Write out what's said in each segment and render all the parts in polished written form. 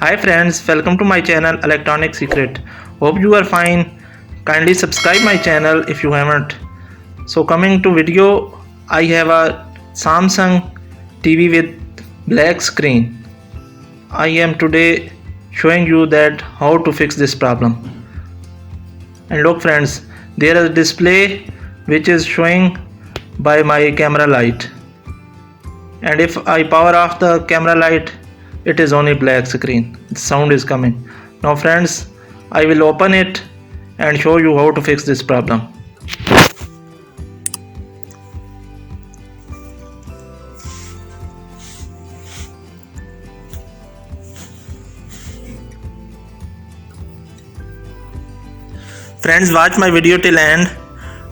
Hi friends, welcome to my channel Electronic Secret. Hope you are fine. Kindly subscribe my channel if you haven't. So coming to video, I have a Samsung TV with black screen. I am today showing you that how to fix this problem. And look friends, there is a display which is showing by my camera light. And if I power off the camera light, it is only black screen. The sound is coming. Now friends, I will open it and show you how to fix this problem. Friends, watch my video till end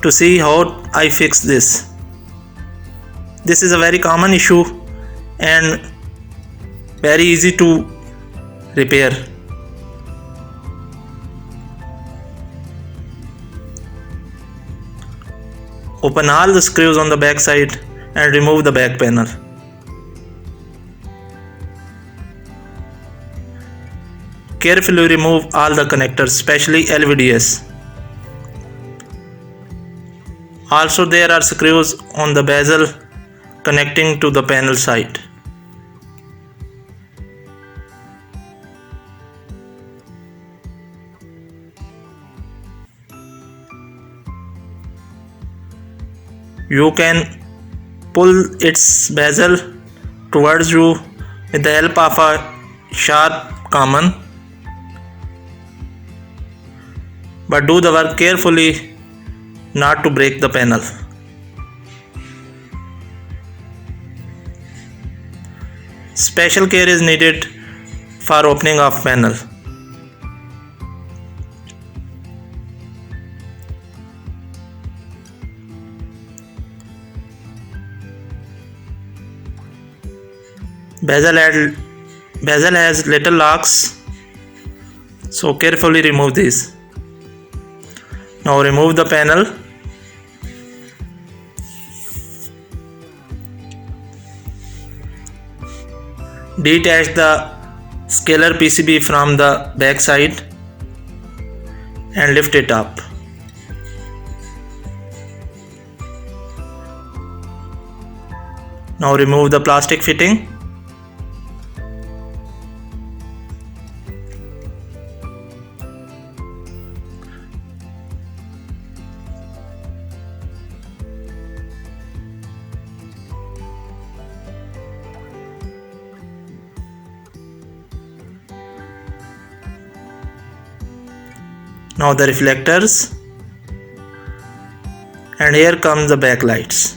to see how I fix this. This is a very common issue and very easy to repair. Open all the screws on the back side and remove the back panel. Carefully remove all the connectors, especially LVDS. Also there are screws on the bezel connecting to the panel side. You can pull its bezel towards you with the help of a sharp common, but do the work carefully not to break the panel. Special care is needed for opening of panel. Bezel has little locks, so carefully remove these. Now remove the panel. Detach the scalar PCB from the back side and lift it up. Now remove the plastic fitting. Now the reflectors, and here comes the backlights.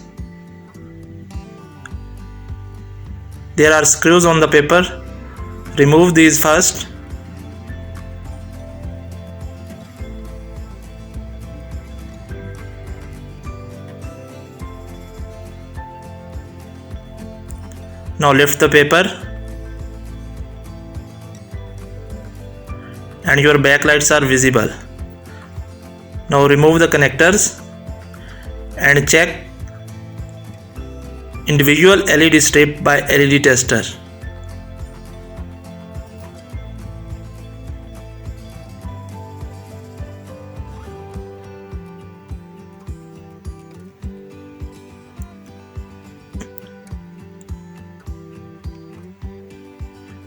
There are screws on the paper. Remove these first. Now lift the paper and your backlights are visible. Now remove the connectors and check individual LED strip by LED tester.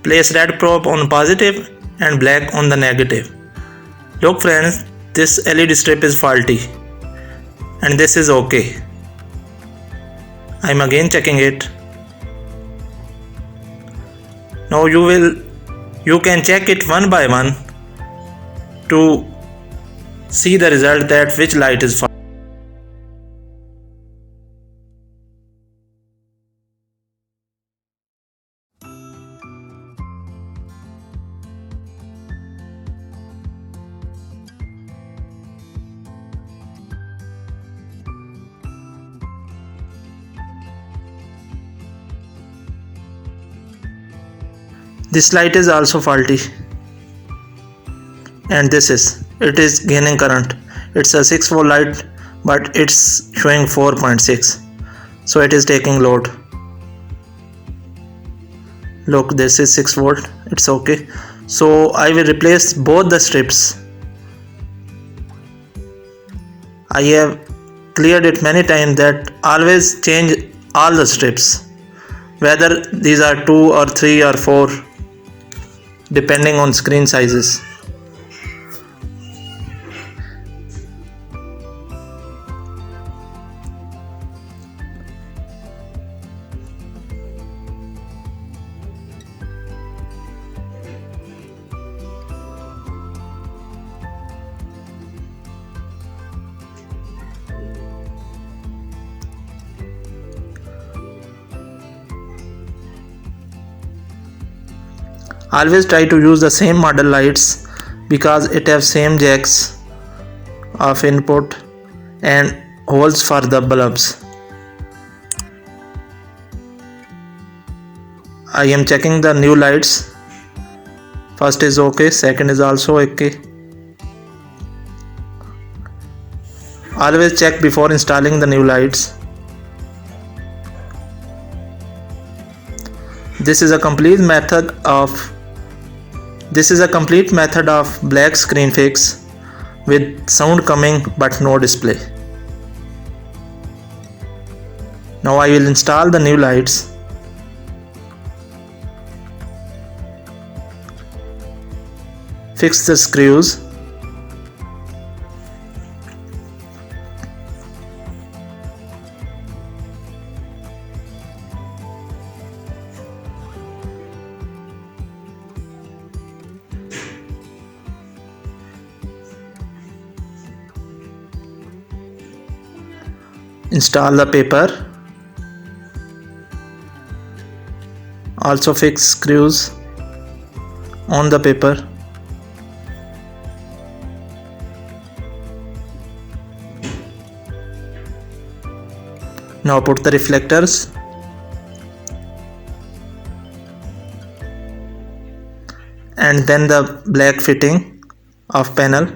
Place red probe on positive and black on the negative. Look friends, this LED strip is faulty and this is okay. I am again checking it. Now you can check it one by one to see the result that which light is faulty. This light is also faulty, and it is gaining current. It's a 6 volt light, but it's showing 4.6, so it is taking load. Look, this is 6 volt, it's okay, So I will replace both the strips. I have cleared it many times that always change all the strips, whether these are 2 or 3 or 4, depending on screen sizes. Always try to use the same model lights because it have same jacks of input and holes for the bulbs. I am checking the new lights. First is okay, second is also okay. Always check before installing the new lights. This is a complete method of black screen fix with sound coming but no display. Now I will install the new lights. Fix the screws. Install the paper. Also fix screws on the paper. Now put the reflectors. And then the black fitting of panel.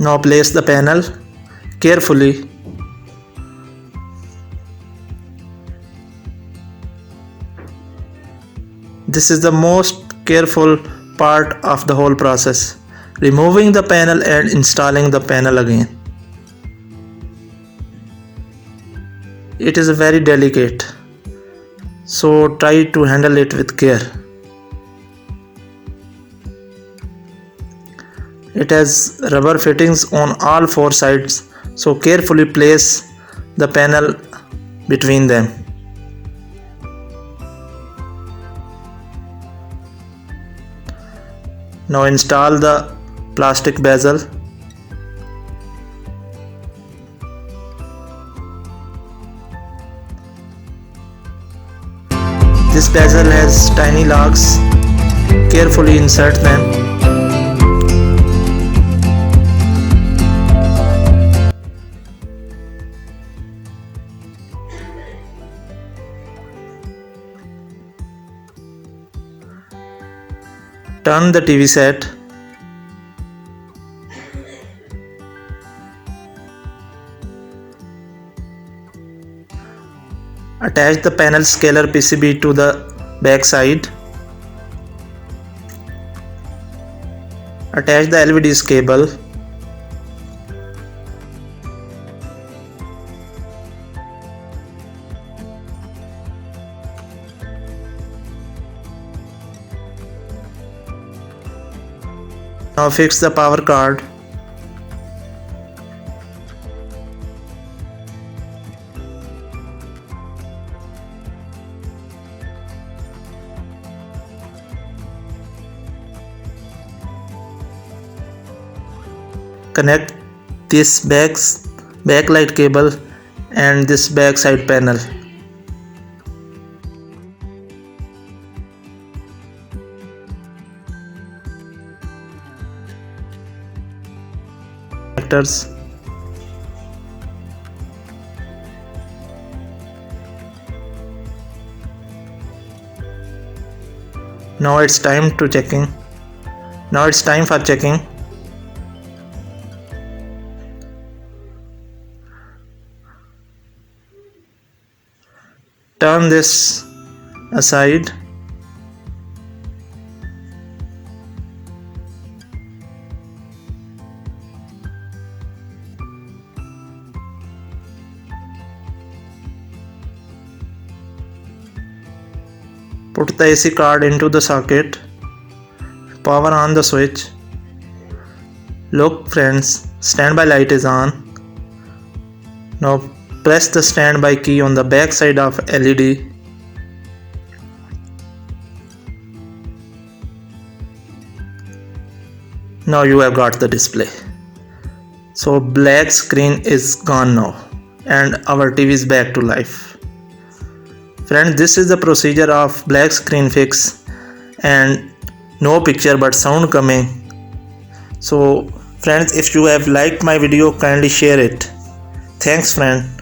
Now place the panel carefully. This is the most careful part of the whole process, removing the panel and installing the panel again. It is very delicate, so try to handle it with care. It has rubber fittings on all 4 sides, so carefully place the panel between them. Now install the plastic bezel. This bezel has tiny locks. Carefully insert them. Turn the TV set. Attach the panel scalar PCB to the back side. Attach the LVD's cable. Now fix the power card. Connect this backlight cable and this backside panel. Connectors. Now it's time to checking. Now it's time for checking. Turn this aside. Put the AC card into the socket. Power on the switch. Look friends, standby light is on. Now press the standby key on the back side of LED. Now you have got the display. So black screen is gone now and our TV is back to life. Friends, this is the procedure of black screen fix and no picture but sound coming. So friends, if you have liked my video, kindly share it. Thanks friend.